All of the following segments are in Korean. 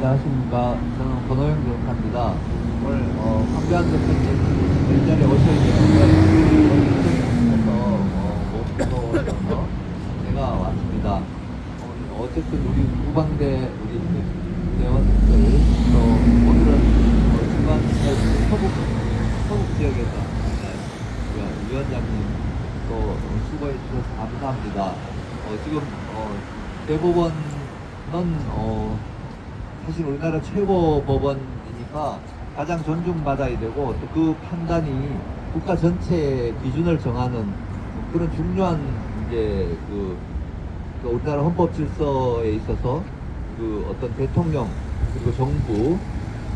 안녕하십니까. 저는 권호영 변호사입니다. 오늘 황교안 대표님 일자리에 오셔있는데 목표로서 제가 왔습니다. 어쨌든 우리 후방대 우리 대원들 또 오늘은 중간 서북 지역에서 위원장님 또 수고해 주셔서 감사합니다. 지금 대법원은 사실 우리나라 최고 법원이니까 가장 존중받아야 되고 또 그 판단이 국가 전체의 기준을 정하는 그런 중요한 이제 그 우리나라 헌법 질서에 있어서 그 어떤 대통령 그리고 정부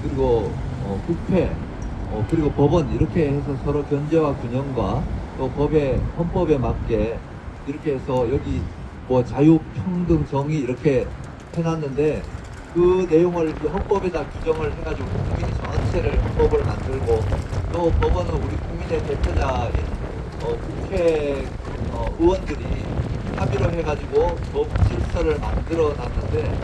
그리고 국회 그리고 법원 이렇게 해서 서로 견제와 균형과 또 헌법에 맞게 이렇게 해서 여기 뭐 자유, 평등, 정의 이렇게 해놨는데 그 내용을 그 헌법에다 규정을 해가지고 국민 전체를 헌법을 만들고 또 법원은 우리 국민의 대표자인 국회 의원들이 합의를 해가지고 법 질서를 만들어 놨는데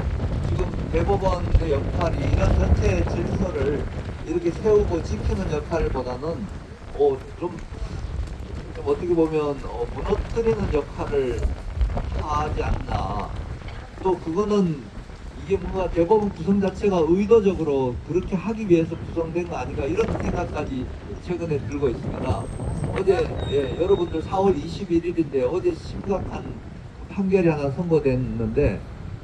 지금 대법원의 역할이 이런 전체 질서를 이렇게 세우고 지키는 역할보다는 좀 어떻게 보면 무너뜨리는 역할을 하지 않나. 또 그거는 이게 뭔가 대법원 구성 자체가 의도적으로 그렇게 하기 위해서 구성된 거 아닌가 이런 생각까지 최근에 들고 있습니다. 어제 여러분들 4월 21일인데 어제 심각한 판결이 하나 선고됐는데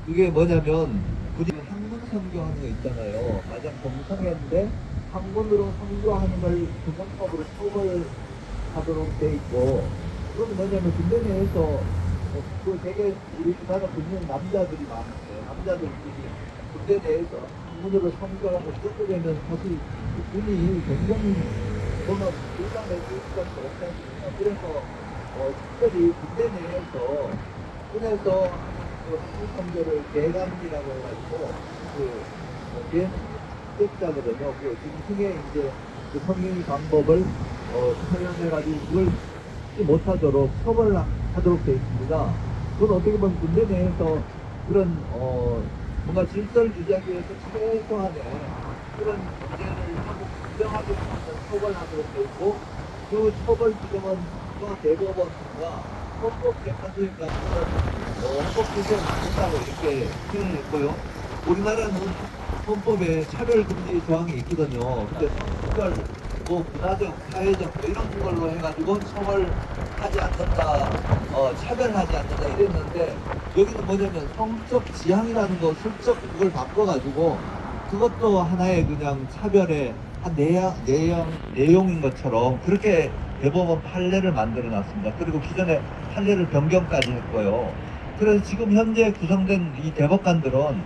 그게 뭐냐면 굳이 한문 선교하는 거 있잖아요. 가장 공성했는데 한문으로 선교하는 걸 구성법으로 처벌하도록 돼 있고 그건 뭐냐면 군대 내에서 그 되게 우리나라 군인 남자들이 많은데 남자들끼리 군대 내에서 한문으로 선교하고 그렇게 되면 사실 군이 굉장히 뭔가 불쌍해 주기가 그렇지 않습니까? 그래서 특별히 군대 내에서 군에서 그 한문 선교를 대감이라고 해가지고 비행객자거든요. 그 지금 중에 이제 그 성경의 방법을 표현해가지고 그걸 못하도록 처벌하도록 되어 있습니다. 그건 어떻게 보면 군대 내에서 그런 뭔가 질서를 유지하기 위해서 최소한의 그런 문제를 하고 규정하기 위해서 처벌하도록 되어 있고 그 처벌 규정은 또 대법원과 헌법재판소에 가서 헌법 규정을 만든다고 이렇게 표현했고요. 우리나라는 헌법에 차별금지 조항이 있거든요. 근데 성별 문화적, 사회적 이런 걸로 해가지고 처벌하지 않는다, 차별하지 않는다 이랬는데 여기는 뭐냐면 성적 지향이라는 거 슬쩍 그걸 바꿔가지고 그것도 하나의 그냥 차별의 한 내용인 것처럼 그렇게 대법원 판례를 만들어 놨습니다. 그리고 기존에 판례를 변경까지 했고요. 그래서 지금 현재 구성된 이 대법관들은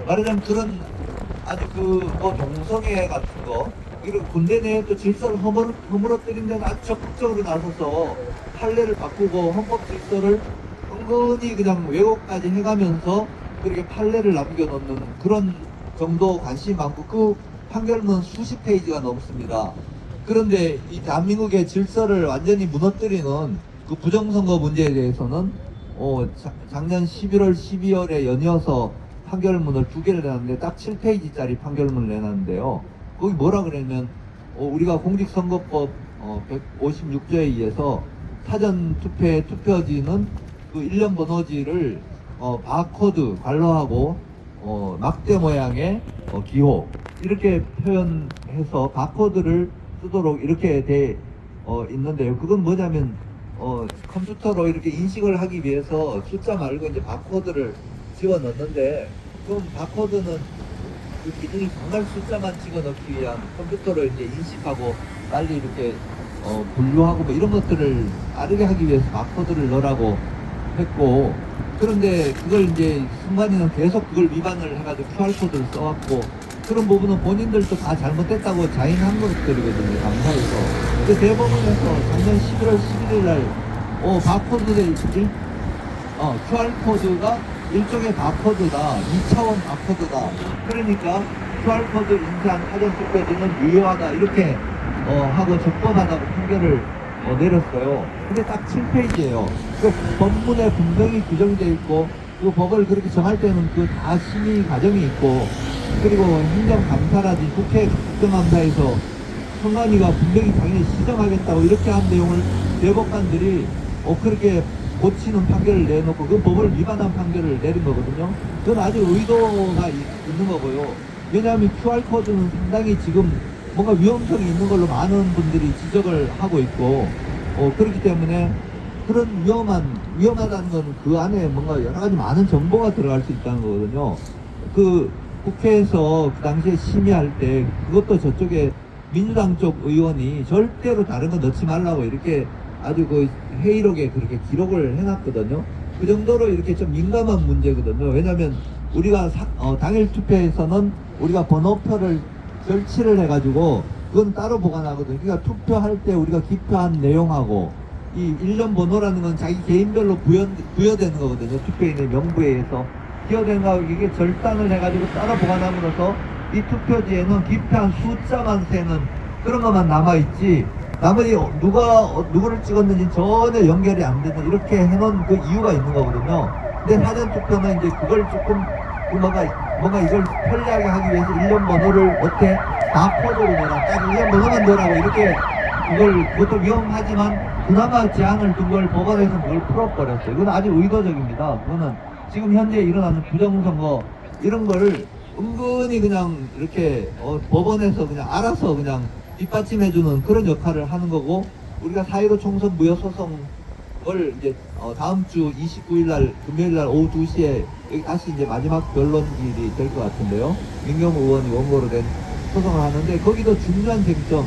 말하자면 그런 아주 동성애 같은 거 이런 군대 내에 또 질서를 허물어뜨린 데는 아주 적극적으로 나서서 판례를 바꾸고 헌법 질서를 은근히 그냥 왜곡까지 해가면서 그렇게 판례를 남겨놓는 그런 정도 관심이 많고 그 판결문 수십 페이지가 넘습니다. 그런데 이 대한민국의 질서를 완전히 무너뜨리는 그 부정선거 문제에 대해서는 작년 11월, 12월에 연이어서 판결문을 2개를 내놨는데 딱 7페이지짜리 판결문을 내놨는데요. 거기 뭐라 그러냐면 우리가 공직선거법 156조에 의해서 사전 투표의 투표지는 그 일련 번호지를 바코드 관로하고 막대 모양의 기호 이렇게 표현해서 바코드를 쓰도록 이렇게 돼 있는데요. 그건 뭐냐면 컴퓨터로 이렇게 인식을 하기 위해서 숫자 말고 이제 바코드를 집어 넣는데 그럼 바코드는 그 기준이 정말 숫자만 찍어 넣기 위한 컴퓨터로 이제 인식하고 빨리 이렇게 분류하고 뭐 이런 것들을 빠르게 하기 위해서 바코드를 넣으라고 했고 그런데 그걸 이제 순간에는 계속 그걸 위반을 해가지고 QR코드를 써왔고 그런 부분은 본인들도 다 잘못됐다고 자인한 것들이거든요. 감사해서. 근데 대법원에서 작년 11월 11일 날 바코드를 QR코드가 일종의 바코드다. 2차원 바코드다. 그러니까 QR코드 인쇄한 사전투표지는 유효하다. 이렇게 하고 적법하다고 판결을 내렸어요. 근데 딱 7페이지예요. 그 법문에 분명히 규정되어 있고 그 법을 그렇게 정할 때는 그 다 심의 과정이 있고 그리고 행정감사라든지 국회 국정감사에서 선관위가 분명히 당연히 시정하겠다고 이렇게 한 내용을 대법관들이 그렇게 고치는 판결을 내놓고 그 법을 위반한 판결을 내린 거거든요. 그건 아주 의도가 있는 거고요. 왜냐하면 QR코드는 상당히 지금 뭔가 위험성이 있는 걸로 많은 분들이 지적을 하고 있고 그렇기 때문에 그런 위험하다는 건 그 안에 뭔가 여러 가지 많은 정보가 들어갈 수 있다는 거거든요. 그 국회에서 그 당시에 심의할 때 그것도 저쪽에 민주당 쪽 의원이 절대로 다른 거 넣지 말라고 이렇게 아주 그 회의록에 그렇게 기록을 해놨거든요. 그 정도로 이렇게 좀 민감한 문제거든요. 왜냐하면 우리가 당일 투표에서는 우리가 번호표를 설치를 해가지고 그건 따로 보관하거든요. 그러니까 투표할 때 우리가 기표한 내용하고 이 일련 번호라는 건 자기 개인별로 부여되는 거거든요. 투표인의 명부에 의해서 기여되는 거하고 이게 절단을 해가지고 따로 보관함으로써 이 투표지에는 기표한 숫자만 세는 그런 것만 남아있지 나머지 누구를 찍었는지 전혀 연결이 안 되는 이렇게 해놓은 그 이유가 있는 거거든요. 근데 사전투표는 이제 그걸 조금 뭔가 이걸 편리하게 하기 위해서 일련 번호를 어떻게 다 코드로 넣어라 딱 일련 번호만 넣으라고 이렇게 그것도 위험하지만 그나마 제한을 둔 걸 법원에서 그걸 풀어버렸어요. 이건 아주 의도적입니다. 그거는 지금 현재 일어나는 부정선거 이런 거를 은근히 그냥 이렇게 법원에서 그냥 알아서 그냥 뒷받침해주는 그런 역할을 하는 거고 우리가 4.15 총선 무효소송을 이제 다음 주 29일날 금요일날 오후 2시에 여기 다시 이제 마지막 변론일이 될 것 같은데요. 민경우 의원이 원고로 된 소송을 하는데 거기도 중요한 쟁점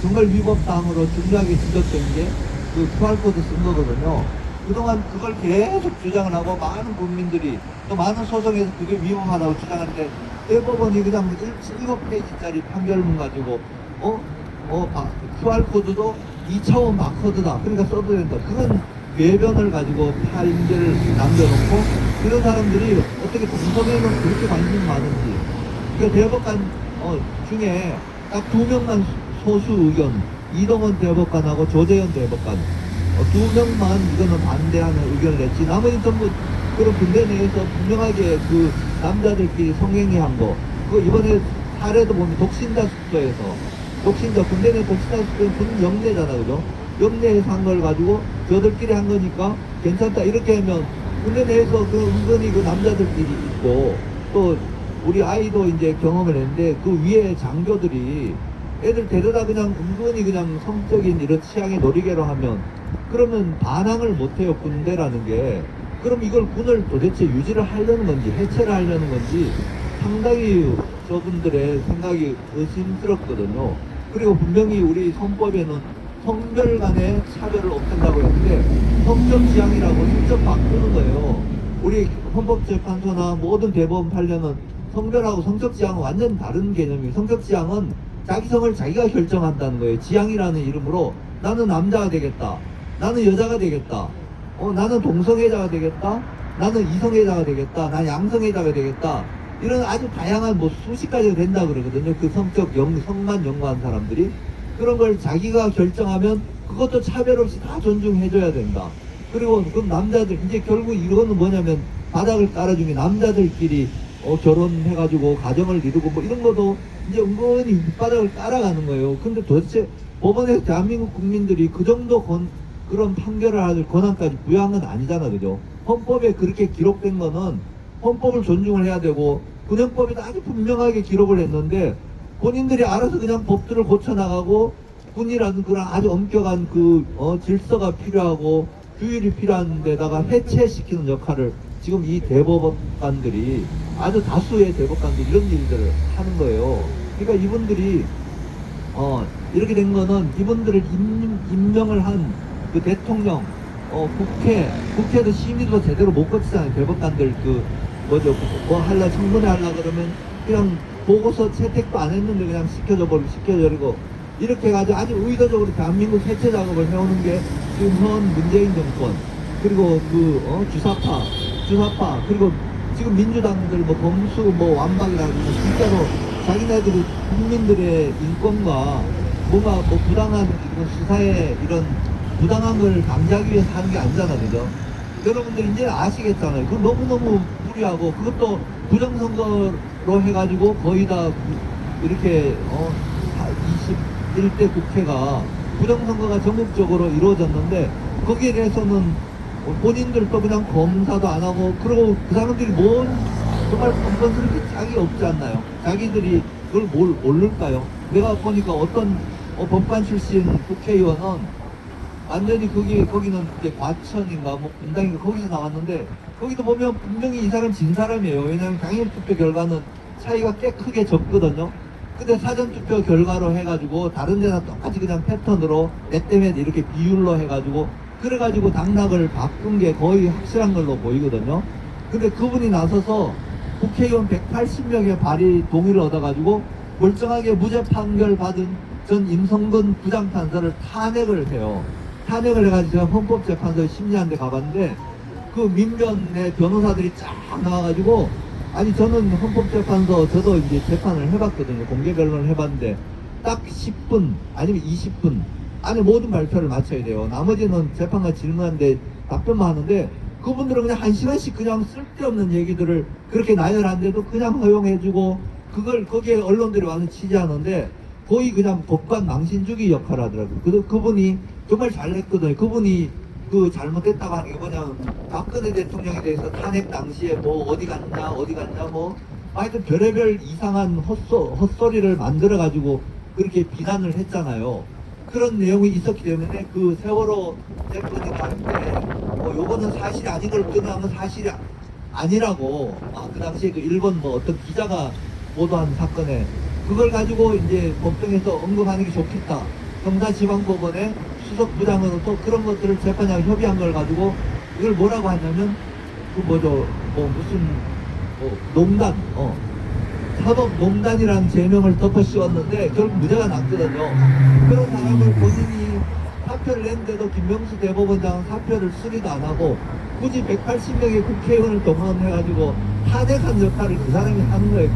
정말 위법사항으로 중요하게 지적된 게 그 QR코드 쓴 거거든요. 그동안 그걸 계속 주장을 하고 많은 국민들이 또 많은 소송에서 그게 위험하다고 주장하는데 대법원이 그냥 7페이지짜리 판결문 가지고 QR코드도 2차원 바코드다 그러니까 써도 된다 그런 외변을 가지고 판결을 남겨놓고 그런 사람들이 어떻게 동성애는 그렇게 관심이 많은지 그러니까 대법관 중에 딱 2명만 소수 의견 이동원 대법관하고 조재현 대법관 2명만 이거는 반대하는 의견을 냈지 나머지 전부 그런 군대 내에서 분명하게 그 남자들끼리 성행위 한 거 그거 이번에 사례도 보면 독신자 숙소에서 군대 내 독신자 숙소는 군 영내잖아 그죠? 영내에서 한 걸 가지고 저들끼리 한 거니까 괜찮다 이렇게 하면 군대 내에서 그 은근히 그 남자들끼리 있고 또 우리 아이도 이제 경험을 했는데 그 위에 장교들이 애들 데려다 그냥 은근히 그냥 성적인 이런 취향의 놀이개로 하면 그러면 반항을 못해요 군대라는 게 그럼 이걸 군을 도대체 유지를 하려는 건지 해체를 하려는 건지 상당히 저분들의 생각이 의심스럽거든요. 그리고 분명히 우리 헌법에는 성별 간의 차별을 없앤다고 했는데 성적 지향이라고 직접 바꾸는 거예요. 우리 헌법재판소나 모든 대법원 판례는 성별하고 성적 지향은 완전 다른 개념이에요. 성적 지향은 자기 성을 자기가 결정한다는 거예요. 지향이라는 이름으로 나는 남자가 되겠다. 나는 여자가 되겠다. 나는 동성애자가 되겠다. 나는 이성애자가 되겠다. 나는 양성애자가 되겠다. 이런 아주 다양한 뭐 수십 가지가 된다 그러거든요. 그 성만 연구한 사람들이. 그런 걸 자기가 결정하면 그것도 차별 없이 다 존중해줘야 된다. 그리고 그럼 남자들, 이제 결국 이거는 뭐냐면 바닥을 깔아준 게 남자들끼리 결혼해가지고 가정을 이루고 뭐 이런 것도 이제 은근히 밑바닥을 깔아가는 거예요. 근데 도대체 법원에서 대한민국 국민들이 그 정도 그런 판결을 할 권한까지 부여한 건 아니잖아, 그죠? 헌법에 그렇게 기록된 거는 헌법을 존중을 해야 되고 군형법에도 아주 분명하게 기록을 했는데 본인들이 알아서 그냥 법들을 고쳐나가고 군이라는 그런 아주 엄격한 질서가 필요하고 규율이 필요한 데다가 해체시키는 역할을 지금 이 대법관들이 아주 다수의 대법관들이 이런 일들을 하는 거예요. 그러니까 이분들이 이렇게 된 거는 이분들을 임명을 한 그 대통령, 국회도 심의도 제대로 못 거치잖아요. 대법관들 청문회 하려 그러면 그냥 보고서 채택도 안 했는데 그냥 시켜줘버리고 이렇게 해가지고 아주 의도적으로 대한민국 해체 작업을 해오는 게 지금 현 문재인 정권 그리고 주사파 그리고 지금 민주당들 검수 완박이라고 진짜로 자기네들이 국민들의 인권과 뭔가 부당한 수사에 이런 부당한 걸 방지하기 위해서 하는 게 아니잖아, 그죠? 여러분들 이제 아시겠잖아요. 그건 너무너무 무리하고 그것도 부정선거로 해가지고 거의 다 이렇게 21대 국회가 부정선거가 전국적으로 이루어졌는데 거기에 대해서는 본인들도 그냥 검사도 안 하고 그러고 그 사람들이 정말 건건스럽게 짝이 없지 않나요? 자기들이 그걸 모를까요? 내가 보니까 어떤 법관 출신 국회의원은 완전히 거기는 이제 과천인가 뭐 분당인가 거기서 나왔는데 거기도 보면 분명히 이 사람 진 사람이에요. 왜냐하면 당일투표 결과는 차이가 꽤 크게 적거든요. 근데 사전투표 결과로 해가지고 다른 데나 똑같이 그냥 패턴으로 내 때문에 이렇게 비율로 해가지고 그래가지고 당락을 바꾼 게 거의 확실한 걸로 보이거든요. 근데 그분이 나서서 국회의원 180명의 발의 동의를 얻어가지고 멀쩡하게 무죄 판결 받은 전 임성근 부장판사를 탄핵을 해요. 탄핵을 해가지고 제가 헌법재판소에 심리하는데 가봤는데 그 민변의 변호사들이 쫙 나와가지고 아니 저는 헌법재판소 저도 이제 재판을 해봤거든요. 공개 변론을 해봤는데 딱 10분 아니면 20분 안에 모든 발표를 마쳐야 돼요. 나머지는 재판관 질문하는데 답변만 하는데 그분들은 그냥 1시간씩 그냥 쓸데없는 얘기들을 그렇게 나열하는데도 그냥 허용해주고 그걸 거기에 언론들이 와서 취재하는데 거의 그냥 법관 망신주기 역할을 하더라고요. 그분이 정말 잘했거든요. 그분이 그 잘못했다고 하는 게 뭐냐면 박근혜 대통령에 대해서 탄핵 당시에 뭐 어디 갔냐 뭐 하여튼 별의별 이상한 헛소리를 만들어 가지고 그렇게 비난을 했잖아요. 그런 내용이 있었기 때문에 그 세월호 사건이나 할때 요거는 사실이 아닌 걸 주장하면 사실이 아니라고 그 당시에 그 일본 뭐 어떤 기자가 보도한 사건에 그걸 가지고 이제 법정에서 언급하는 게 좋겠다. 경사지방법원의 수석 부장으로서 그런 것들을 재판장에 협의한 걸 가지고 이걸 뭐라고 하냐면 그 뭐죠 무슨 농단 사법농단이라는 제명을 덮어 씌웠는데 결국 무죄가 났거든요. 그런 사람을 본인이 사표를 냈는데도 김명수 대법원장은 사표를 수리도 안 하고 굳이 180명의 국회의원을 동원해가지고 탄핵한 역할을 그 사람이 하는 거예요.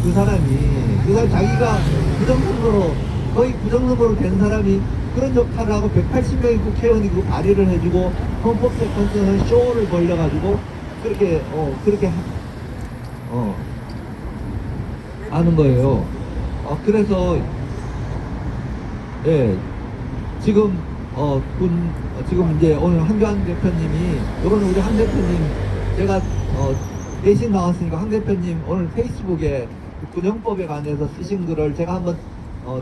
그 사람이 자기가 부정선거로 거의 부정선거로 된 사람이 그런 역할을 하고 180명의 국회의원이 그 발의를 해주고 헌법재판소는 쇼를 벌려가지고 그렇게 하는 거예요. 그래서 예 지금 지금 이제 오늘 한교안 대표님이 요거는 우리 한 대표님 제가 대신 나왔으니까 한 대표님 오늘 페이스북에 군형법에 관해서 쓰신 글을 제가 한번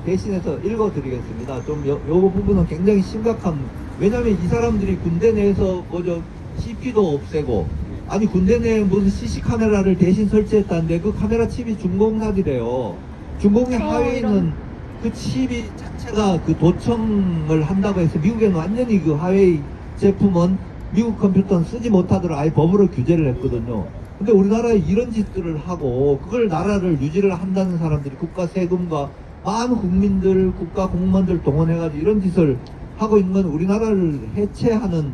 대신해서 읽어드리겠습니다. 좀 요 부분은 굉장히 심각한, 왜냐면 이 사람들이 군대 내에서 뭐죠 CP도 없애고 아니 군대 내에 무슨 CC 카메라를 대신 설치했다는데 그 카메라 칩이 중공산이래요. 중공의 하회에 있는 그 칩이 자체가 그 도청을 한다고 해서 미국에는 완전히 그 하웨이 제품은 미국 컴퓨터는 쓰지 못하도록 아예 법으로 규제를 했거든요. 근데 우리나라에 이런 짓들을 하고 그걸 나라를 유지를 한다는 사람들이 국가 세금과 많은 국민들, 국가 공무원들 동원해가지고 이런 짓을 하고 있는 건 우리나라를 해체하는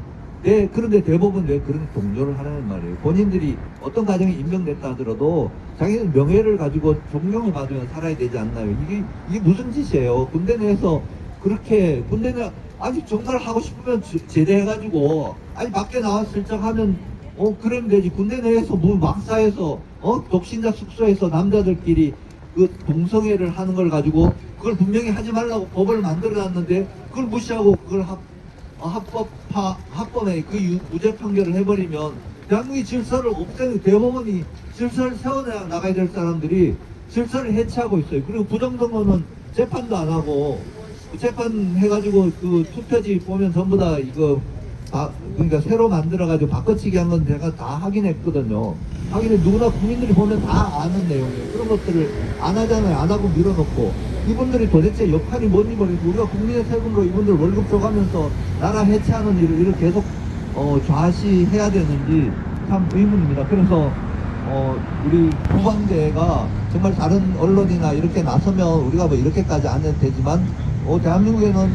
그런데 대부분 왜 그런 동조를 하는 말이에요. 본인들이 어떤 가정에 임명됐다 하더라도 자기는 명예를 가지고 존경을 받으면 살아야 되지 않나요? 이게 무슨 짓이에요? 군대 내에서 그렇게 군대 내 아니 정말 하고 싶으면 제대해가지고 아니 밖에 나왔을 적 하면 그러면 되지. 군대 내에서 뭐 막사에서 독신자 숙소에서 남자들끼리 그 동성애를 하는 걸 가지고 그걸 분명히 하지 말라고 법을 만들어 놨는데 그걸 무시하고 그걸 합법에 그 무죄 판결을 해버리면 대한민국이 질서를 없애는, 대법원이 질서를 세워내야 나가야 될 사람들이 질서를 해체하고 있어요. 그리고 부정선거는 재판도 안 하고 재판 해가지고 그 투표지 보면 전부 다 이거 그러니까 새로 만들어가지고 바꿔치기 한 건 제가 다 확인했거든요. 확인해 누구나 국민들이 보면 다 아는 내용이에요. 그런 것들을 안 하잖아요. 안 하고 밀어넣고 이분들이 도대체 역할이 뭔지 모르겠고 우리가 국민의 세금으로 이분들 월급 줘가면서 나라 해체하는 일을 계속 좌시해야 되는지 참 의문입니다. 그래서 우리 국방대가 정말 다른 언론이나 이렇게 나서면 우리가 뭐 이렇게까지 안 해도 되지만 대한민국에는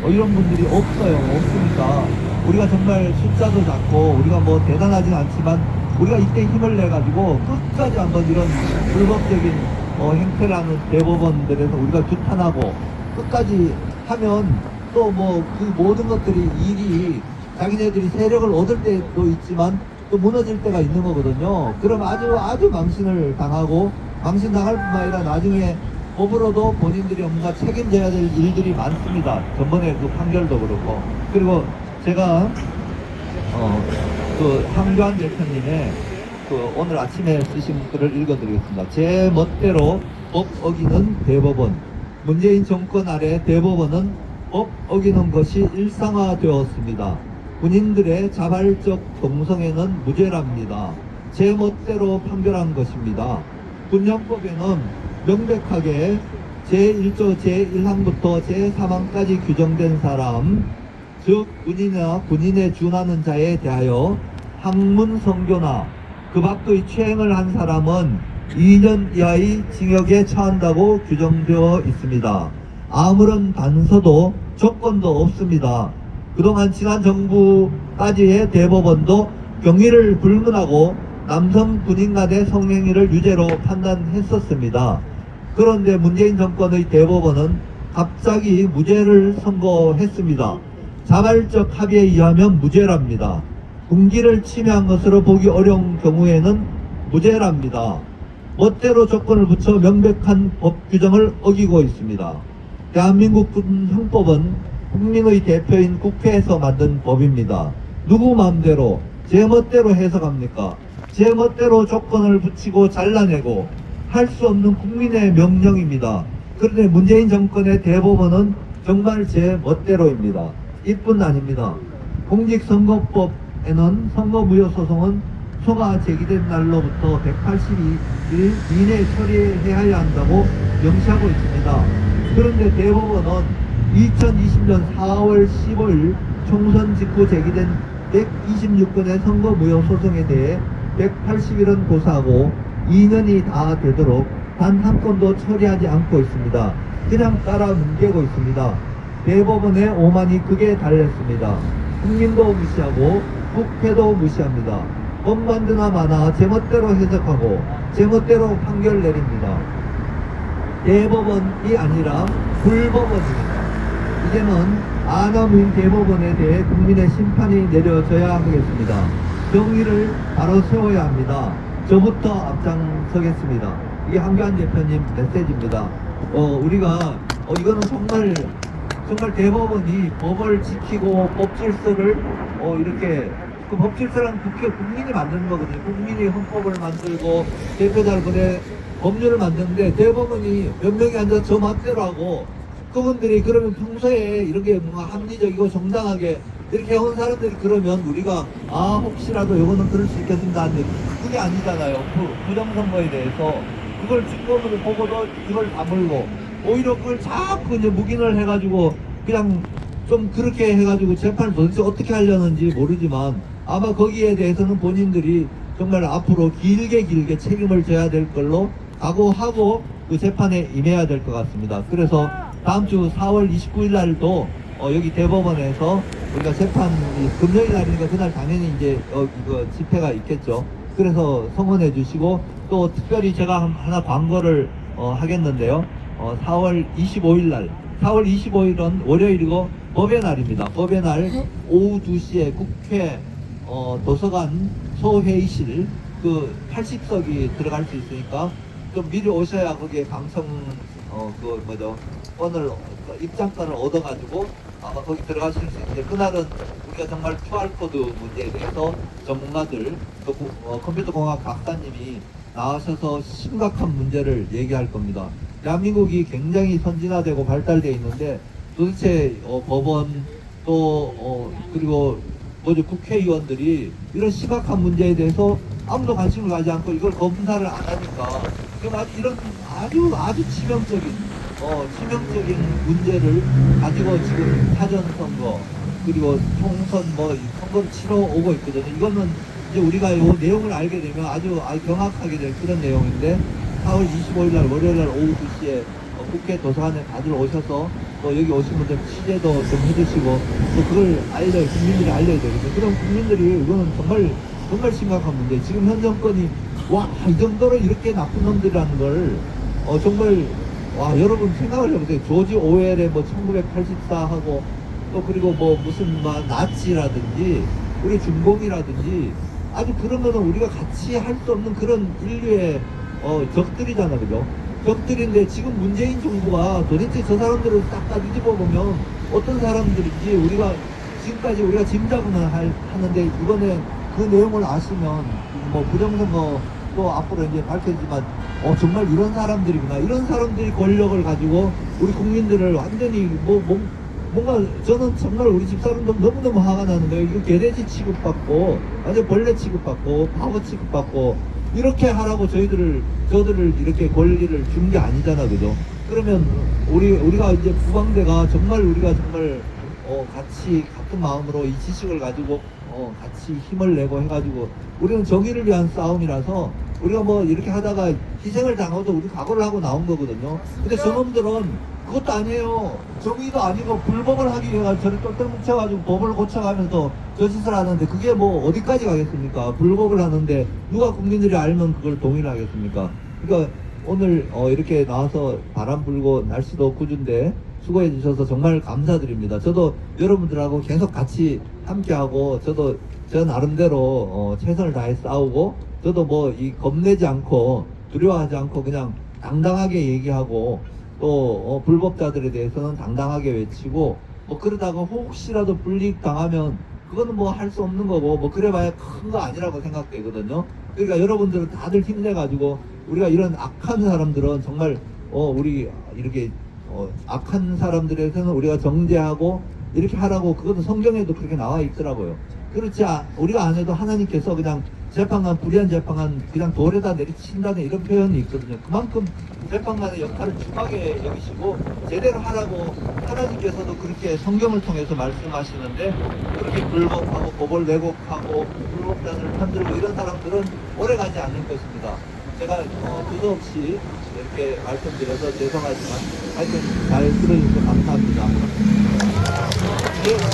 이런 분들이 없으니까 우리가 정말 숫자도 작고 우리가 뭐 대단하진 않지만 우리가 이때 힘을 내가지고 끝까지 한번 이런 불법적인 행태를 하는 대법원들에서 우리가 규탄하고 끝까지 하면 또 뭐 그 모든 것들이 일이 자기네들이 세력을 얻을 때도 있지만 또 무너질 때가 있는 거거든요. 그럼 아주 망신을 당하고 망신당할 뿐만 아니라 나중에 법으로도 본인들이 뭔가 책임져야 될 일들이 많습니다. 전번에 그 판결도 그렇고. 그리고 제가 그 황교안 대표님의 그 오늘 아침에 쓰신 글을 읽어드리겠습니다. 제 멋대로 법 어기는 대법원. 문재인 정권 아래 대법원은 법 어기는 것이 일상화되었습니다. 군인들의 자발적 동성애는 무죄랍니다. 제 멋대로 판결한 것입니다. 군형법에는 명백하게 제1조 제1항부터 제3항까지 규정된 사람, 즉 군인이나 군인에 준하는 자에 대하여 학문 성교나 그 밖의 추행을 한 사람은 2년 이하의 징역에 처한다고 규정되어 있습니다. 아무런 단서도 조건도 없습니다. 그동안 지난 정부까지의 대법원도 경위를 불문하고 남성 군인 간의 성행위를 유죄로 판단했었습니다. 그런데 문재인 정권의 대법원은 갑자기 무죄를 선고했습니다. 자발적 합의에 의하면 무죄랍니다. 군기를 침해한 것으로 보기 어려운 경우에는 무죄랍니다. 멋대로 조건을 붙여 명백한 법 규정을 어기고 있습니다. 대한민국 군형법은 국민의 대표인 국회에서 만든 법입니다. 누구 마음대로 제 멋대로 해석합니까? 제 멋대로 조건을 붙이고 잘라내고 할 수 없는 국민의 명령입니다. 그런데 문재인 정권의 대법원은 정말 제 멋대로입니다. 이뿐 아닙니다. 공직선거법에는 선거무효소송은 소가 제기된 날로부터 180일 이내에 처리해야 한다고 명시하고 있습니다. 그런데 대법원은 2020년 4월 15일 총선 직후 제기된 126건의 선거무효소송에 대해 180일은 고사하고 2년이 다 되도록 단 한 건도 처리하지 않고 있습니다. 그냥 깔아 뭉개고 있습니다. 대법원의 오만이 극에 달했습니다. 국민도 무시하고 국회도 무시합니다. 법 만드나 마나 제멋대로 해석하고 제멋대로 판결 내립니다. 대법원이 아니라 불법원입니다. 이제는 아나무인 대법원에 대해 국민의 심판이 내려져야 하겠습니다. 정의를 바로 세워야 합니다. 저부터 앞장서겠습니다. 이게 황교안 대표님 메시지입니다. 우리가 이거는 정말 대법원이 법을 지키고 법 질서를 이렇게 그 법 질서란 국민이 만드는 거거든요. 국민이 헌법을 만들고 대표자를 보내 법률을 만드는데 대법원이 몇 명이 앉아서 저 맘대로 하고 그분들이 그러면 평소에 이렇게 뭔가 합리적이고 정당하게 이렇게 해온 사람들이 그러면 우리가 혹시라도 요거는 그럴 수 있겠습니다 하는데 그게 아니잖아요. 부정선거에 대해서 그걸 증거물을 보고도 이걸 다물고 오히려 그걸 자꾸 이제 묵인을 해가지고 그냥 좀 그렇게 해가지고 재판을 도대체 어떻게 하려는지 모르지만 아마 거기에 대해서는 본인들이 정말 앞으로 길게 책임을 져야 될 걸로 각오하고 그 재판에 임해야 될 것 같습니다. 그래서 다음 주 4월 29일 날도 여기 대법원에서 우리가 재판이 금요일 날이니까 그날 당연히 이제 이거 집회가 있겠죠. 그래서 성원해 주시고 또 특별히 제가 하나 광고를 하겠는데요. 4월 25일 날 4월 25일은 월요일이고 법의 날입니다. 법의 날 오후 2시에 국회 도서관 소회의실 그 80석이 들어갈 수 있으니까 좀 미리 오셔야 거기에 방청 오늘 입장권을 얻어가지고 아마 거기 들어가실 수 있는데 그날은 우리가 정말 QR코드 문제에 대해서 전문가들 또 컴퓨터공학 박사님이 나와셔서 심각한 문제를 얘기할 겁니다. 대한민국이 굉장히 선진화되고 발달되어 있는데 도대체 법원 또 그리고 국회의원들이 이런 심각한 문제에 대해서 아무도 관심을 가지 않고 이걸 검사를 안 하니까 이런 아주 치명적인 문제를 가지고 지금 사전선거 그리고 총선 선거를 치러 오고 있거든요. 이거는 이제 우리가 이 내용을 알게 되면 아주 경악하게 될 그런 내용인데 4월 25일 날 월요일 날 오후 2시에 국회 도서관에 다들 오셔서 또 여기 오신 분들 취재도 좀 해주시고 또 그걸 국민들이 알려야 되거든요. 그럼 국민들이 이거는 정말 심각한 문제. 지금 현 정권이 이 정도로 이렇게 나쁜 놈들이라는 걸 정말 여러분 생각을 해보세요. 조지 오웰의 1984하고 또 그리고 무슨 나치라든지 우리 중공이라든지 아주 그런 거는 우리가 같이 할 수 없는 그런 인류의 적들이잖아, 그죠? 적들인데 지금 문재인 정부가 도대체 저 사람들을 딱 다 뒤집어 보면 어떤 사람들인지 우리가 지금까지 우리가 짐작은 하는데 이번에 그 내용을 아시면 뭐 부정선거 또 앞으로 이제 밝혀지지만 정말 이런 사람들이구나. 이런 사람들이 권력을 가지고 우리 국민들을 완전히 뭔가 저는 정말 우리 집사람도 너무너무 화가 나는데 이거 개돼지 취급받고 완전 벌레 취급받고 바보 취급받고 이렇게 하라고 저들을 이렇게 권리를 준 게 아니잖아, 그죠? 그러면 우리가 이제 부방대가 정말 우리가 정말 같이 같은 마음으로 이 지식을 가지고 같이 힘을 내고 해가지고 우리는 정의를 위한 싸움이라서 우리가 뭐 이렇게 하다가 희생을 당해도 우리 각오를 하고 나온 거거든요. 근데 저놈들은 그것도 아니에요. 정의도 아니고 불법을 하기 위해 저를 똘똘 뭉쳐가지고 법을 고쳐가면서 저 짓을 하는데 그게 뭐 어디까지 가겠습니까? 불법을 하는데 누가 국민들이 알면 그걸 동의를 하겠습니까? 그러니까 오늘 이렇게 나와서 바람 불고 날씨도 궂은데 수고해 주셔서 정말 감사드립니다. 저도 여러분들하고 계속 같이 함께하고 저도 저 나름대로 최선을 다해 싸우고 저도 뭐 겁내지 않고 두려워하지 않고 그냥 당당하게 얘기하고 또 불법자들에 대해서는 당당하게 외치고 뭐 그러다가 혹시라도 불이익 당하면 그거는 뭐 할 수 없는 거고 뭐 그래봐야 큰 거 아니라고 생각되거든요. 그러니까 여러분들은 다들 힘내가지고 우리가 이런 악한 사람들은 정말 우리 이렇게 악한 사람들에서는 우리가 정죄하고 이렇게 하라고 그것도 성경에도 그렇게 나와 있더라고요. 그렇지 우리가 안 해도 하나님께서 그냥 재판관 불의한 재판관 그냥 돌에다 내리친다는 이런 표현이 있거든요. 그만큼 재판관의 역할을 중하게 여기시고 제대로 하라고 하나님께서도 그렇게 성경을 통해서 말씀하시는데 그렇게 불법하고 법을 왜곡하고 불법자들을 편들고 이런 사람들은 오래가지 않을 것입니다. 제가 두서없이 이렇게 말씀드려서 죄송하지만 하여튼 잘 들어주셔서 감사합니다. 네.